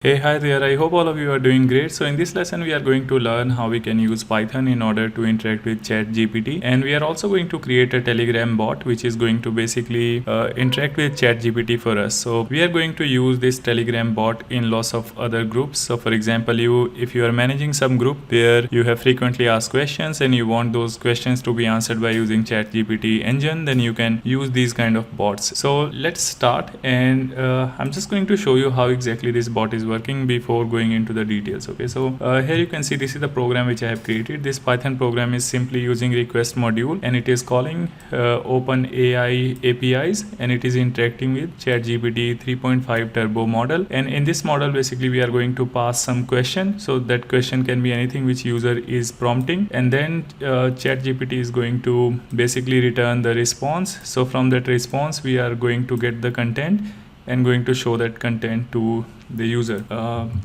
Hey, hi there. I hope all of you are doing great. So in this lesson, we are going to learn how we can use Python in order to interact with ChatGPT. And we are also going to create a Telegram bot, which is going to basically interact with ChatGPT for us. So we are going to use this Telegram bot in lots of other groups. So for example, if you are managing some group where you have frequently asked questions and you want those questions to be answered by using ChatGPT engine, then you can use these kind of bots. So let's start. And I'm just going to show you how exactly this bot is working before going into the details. Okay, so here you can see this is the program which I have created. This Python program is simply using request module and it is calling OpenAI APIs and it is interacting with ChatGPT 3.5 turbo model. And in this model, basically we are going to pass some question. So that question can be anything which user is prompting, and then ChatGPT is going to basically return the response. So from that response, we are going to get the content and going to show that content to the user.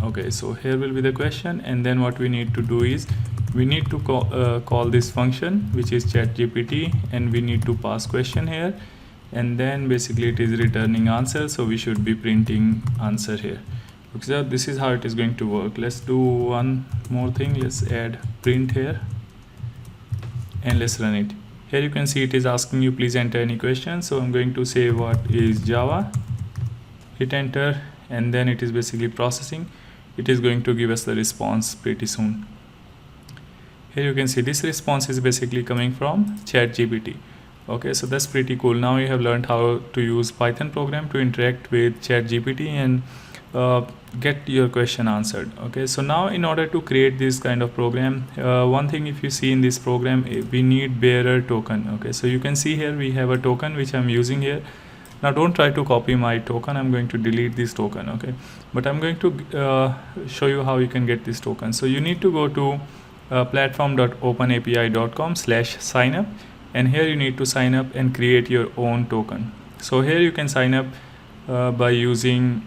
Okay, so here will be the question, and then what we need to do is we need to call this function which is ChatGPT, and we need to pass question here, and then basically it is returning answer. So we should be printing answer here. Okay, so this is how it is going to work. Let's do one more thing. Let's add print here and let's run it. Here you can see it is asking you please enter any question. So I'm going to say what is Java, hit enter, and then it is basically processing. It is going to give us the response pretty soon. Here you can see this response is basically coming from ChatGPT. Okay, so that's pretty cool. Now you have learned how to use Python program to interact with ChatGPT and get your question answered. Okay, so now in order to create this kind of program, one thing, if you see in this program, we need bearer token. Okay, so you can see here we have a token which I'm using here. Now don't try to copy my token. I'm going to delete this token. Okay, but I'm going to show you how you can get this token. So you need to go to platform.openapi.com/signup, and here you need to sign up and create your own token. So here you can sign up by using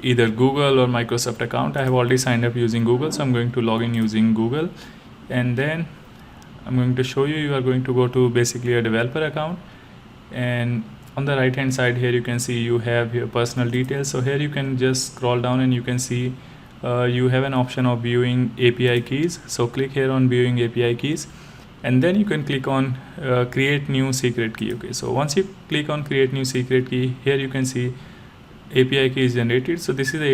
either Google or Microsoft account. I have already signed up using Google, so I'm going to log in using Google, and then I'm going to show you. You are going to go to basically a developer account, and on the right hand side here you can see you have your personal details. So here you can just scroll down and you can see you have an option of viewing API keys. So click here on viewing API keys, and then you can click on create new secret key. Okay, so once you click on create new secret key, here you can see API key is generated. So this is the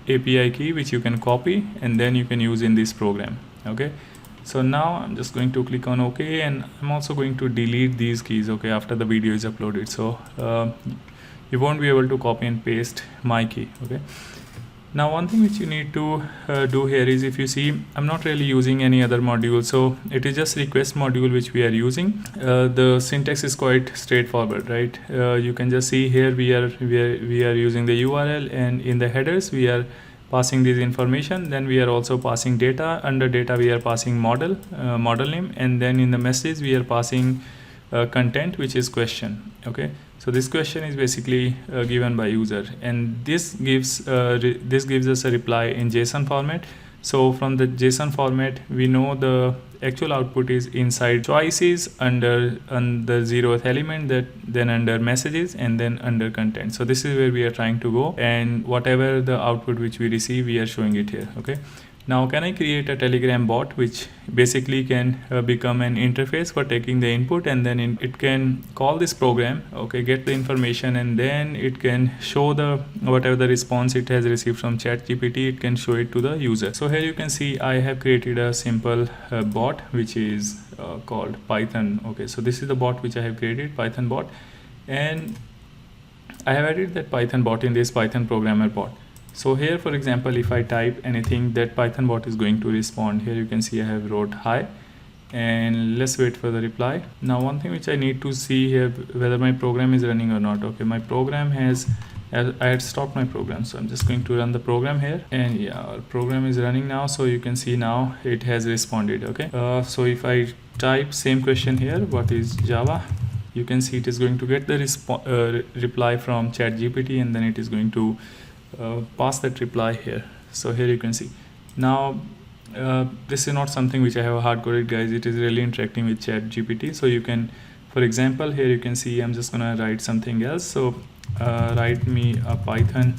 API key which you can copy and then you can use in this program. Okay, so now I'm just going to click on OK, and I'm also going to delete these keys, okay, after the video is uploaded. So you won't be able to copy and paste my key. Okay, now one thing which you need to do here is, if you see, I'm not really using any other module, so it is just request module which we are using. The syntax is quite straightforward, right? You can just see here we are using the URL, and in the headers we are passing this information. Then we are also passing data. Under data we are passing model name, and then in the message we are passing content, which is question. Okay, so this question is basically given by user, and this gives us a reply in JSON format. So from the JSON format, we know the actual output is inside choices, under the 0th element, then under messages, and then under content. So this is where we are trying to go, and whatever the output which we receive, we are showing it here. Okay, now can I create a Telegram bot which basically can become an interface for taking the input, and then it can call this program, okay, get the information, and then it can show the whatever the response it has received from ChatGPT, it can show it to the user. So here you can see I have created a simple bot which is called Python. Okay, so this is the bot which I have created, Python bot, and I have added that Python bot in this Python programmer bot. So here, for example, if I type anything, that Python bot is going to respond. Here you can see I have wrote hi, and let's wait for the reply. Now one thing which I need to see here, whether my program is running or not. Okay, my program I had stopped my program, so I'm just going to run the program here, and yeah, our program is running now. So you can see now it has responded. Okay, so if I type same question here, what is Java, you can see it is going to get the reply from ChatGPT, and then it is going to pass that reply here. So here you can see now this is not something which I have hard coded, guys. It is really interacting with ChatGPT. So you can, for example, here you can see I'm just gonna write something else. So write me a Python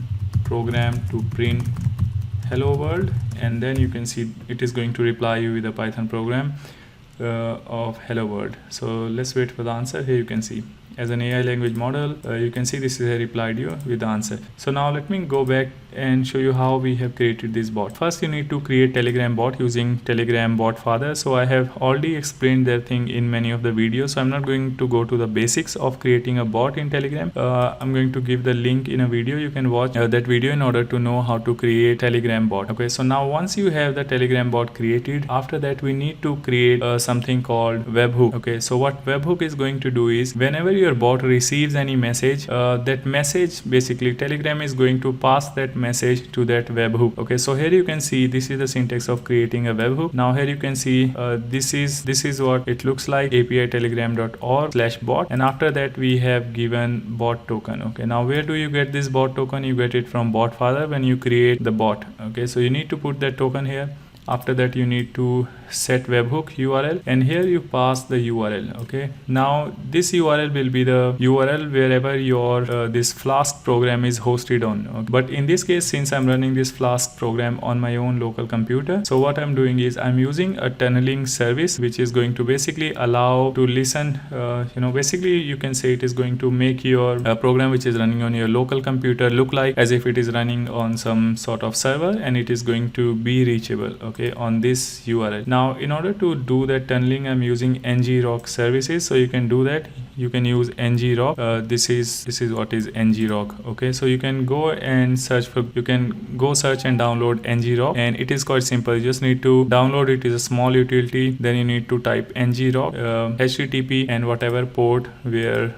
program to print hello world, and then you can see it is going to reply you with a Python program of hello world. So let's wait for the answer. Here you can see as an AI language model, you can see this is a replied you with the answer. So now let me go back and show you how we have created this bot. First you need to create Telegram bot using Telegram bot father. So I have already explained that thing in many of the videos, so I'm not going to go to the basics of creating a bot in Telegram. I'm going to give the link in a video. You can watch that video in order to know how to create Telegram bot. Okay, so now once you have the Telegram bot created, after that we need to create something called webhook. Okay, so what webhook is going to do is whenever your bot receives any message, that message basically Telegram is going to pass that message to that webhook. Okay, so here you can see this is the syntax of creating a webhook. Now here you can see this is what it looks like, API telegram.org/bot, and after that we have given bot token. Okay, now where do you get this bot token? You get it from bot father when you create the bot. Okay, so you need to put that token here. After that you need to set webhook URL, and here you pass the URL. Okay, now this URL will be the URL wherever your this Flask program is hosted on. Okay? But in this case, since I'm running this Flask program on my own local computer, so what I'm doing is I'm using a tunneling service which is going to basically allow to listen, basically you can say it is going to make your program which is running on your local computer look like as if it is running on some sort of server, and it is going to be reachable, okay, on this URL. Now in order to do that tunneling, I'm using NGROK services, so you can do that. You can use NGROK. This is what is NGROK. Okay, so you can go and search and download NGROK, and it is quite simple. You just need to download it. It is a small utility. Then you need to type NGROK, HTTP, and whatever port where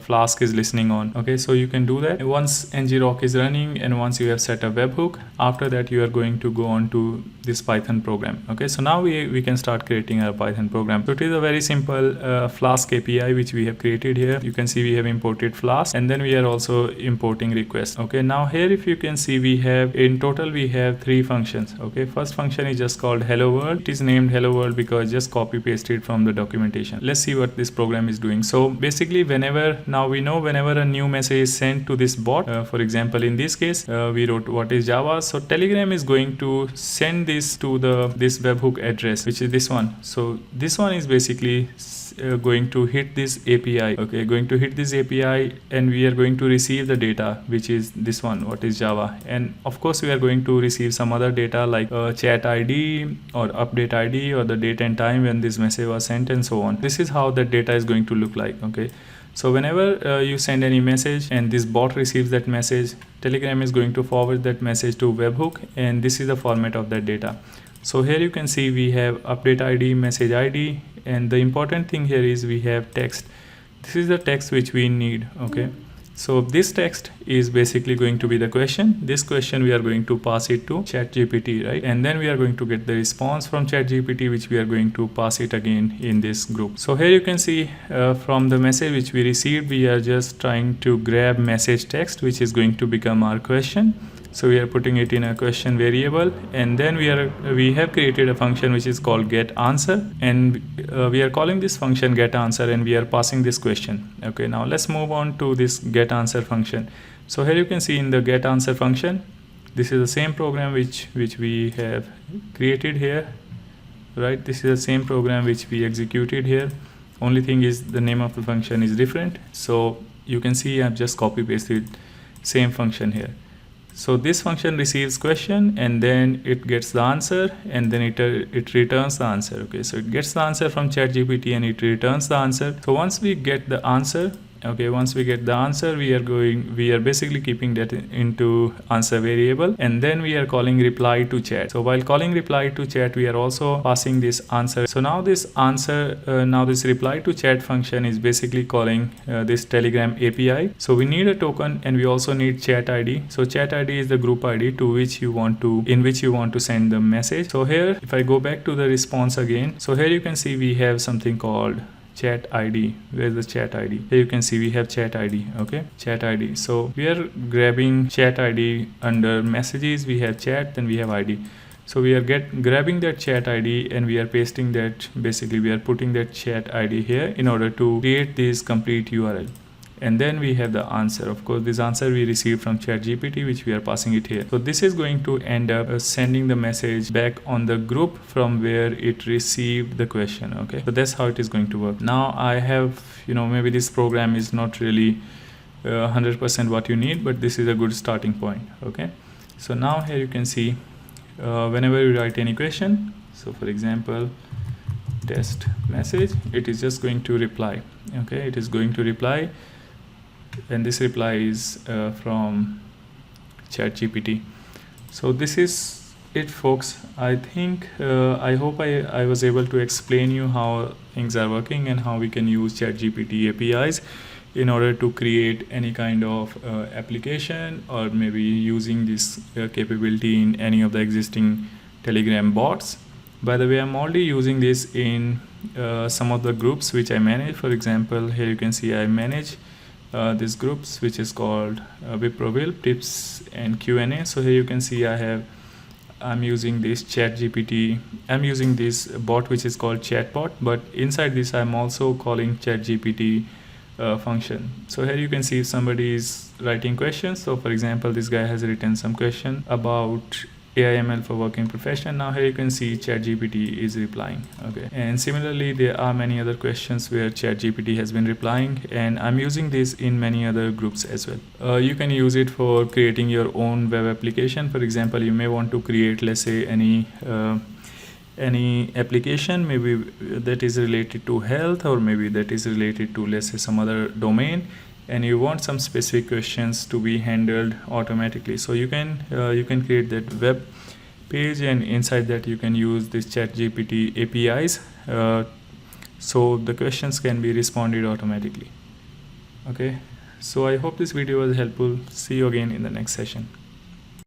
Flask is listening on. Okay, so you can do that. Once NGROK is running and once you have set a webhook, after that you are going to go on to this Python program. Okay, so now we can start creating a Python program. So it is a very simple Flask API which we have created here. You can see we have imported Flask, and then we are also importing request. Okay, now here if you can see we have in total we have 3 functions. Okay, first function is just called hello world. It is named hello world because just copy pasted from the documentation. Let's see what this program is doing. So basically whenever a new message is sent to this bot, for example in this case we wrote what is Java, so Telegram is going to send this to this webhook address, which is this one. So this one is basically going to hit this API. Okay, going to hit this API, and we are going to receive the data, which is this one, what is Java, and of course we are going to receive some other data like chat ID or update ID or the date and time when this message was sent and so on. This is how that data is going to look like. Okay, so whenever you send any message and this bot receives that message, Telegram is going to forward that message to webhook, and this is the format of that data. So here you can see we have update ID, message ID, and the important thing here is we have text. This is the text which we need. Okay, so this text is basically going to be the question. This question we are going to pass it to ChatGPT, right? And then we are going to get the response from ChatGPT, which we are going to pass it again in this group. So here you can see from the message which we received, we are just trying to grab message text, which is going to become our question. So we are putting it in a question variable, and then we have created a function which is called get answer, and we are calling this function get answer, and we are passing this question. Okay, now let's move on to this get answer function. So here you can see in the get answer function, this is the same program which we have created here, right? This is the same program which we executed here. Only thing is the name of the function is different. So you can see I've just copy pasted same function here. So this function receives question, and then it gets the answer, and then it returns the answer. Okay, so it gets the answer from ChatGPT and it returns the answer. So once we get the answer, okay, once we get the answer, we are basically keeping that into answer variable, and then we are calling reply to chat. So while calling reply to chat, we are also passing this answer. So now this reply to chat function is basically calling this Telegram API. So we need a token, and we also need chat ID. So chat ID is the group ID in which you want to send the message. So here if I go back to the response again, so here you can see we have something called chat ID. Where's the chat ID? Here you can see we have chat ID. Okay, chat ID. So we are grabbing chat ID under messages. We have chat, then we have ID. So we are grabbing that chat ID, and we are pasting that. Basically we are putting that chat ID here in order to create this complete URL. and then we have the answer. Of course, this answer we received from ChatGPT, which we are passing it here. So this is going to end up sending the message back on the group from where it received the question. Okay, so that's how it is going to work. Now I have, maybe this program is not really 100% what you need, but this is a good starting point. Okay, so now here you can see whenever you write any question, so for example, test message, it is just going to reply. Okay, it is going to reply, and this reply is from ChatGPT. So this is it, folks. I think I hope I was able to explain you how things are working and how we can use ChatGPT APIs in order to create any kind of application, or maybe using this capability in any of the existing Telegram bots. By the way, I'm already using this in some of the groups which I manage. For example, here you can see I manage these groups, which is called Wiproville Tips and Q&A. So here you can see I'm using this ChatGPT. I'm using this bot which is called chatbot, but inside this I'm also calling ChatGPT function. So here you can see if somebody is writing questions. So for example, this guy has written some question about AI/ML for working profession. Now here you can see ChatGPT is replying. Okay, and similarly there are many other questions where ChatGPT has been replying, and I'm using this in many other groups as well. You can use it for creating your own web application. For example, you may want to create, let's say, any application maybe that is related to health, or maybe that is related to, let's say, some other domain, and you want some specific questions to be handled automatically. So you can create that web page, and inside that you can use this ChatGPT APIs, so the questions can be responded automatically. Okay, so I hope this video was helpful. See you again in the next session.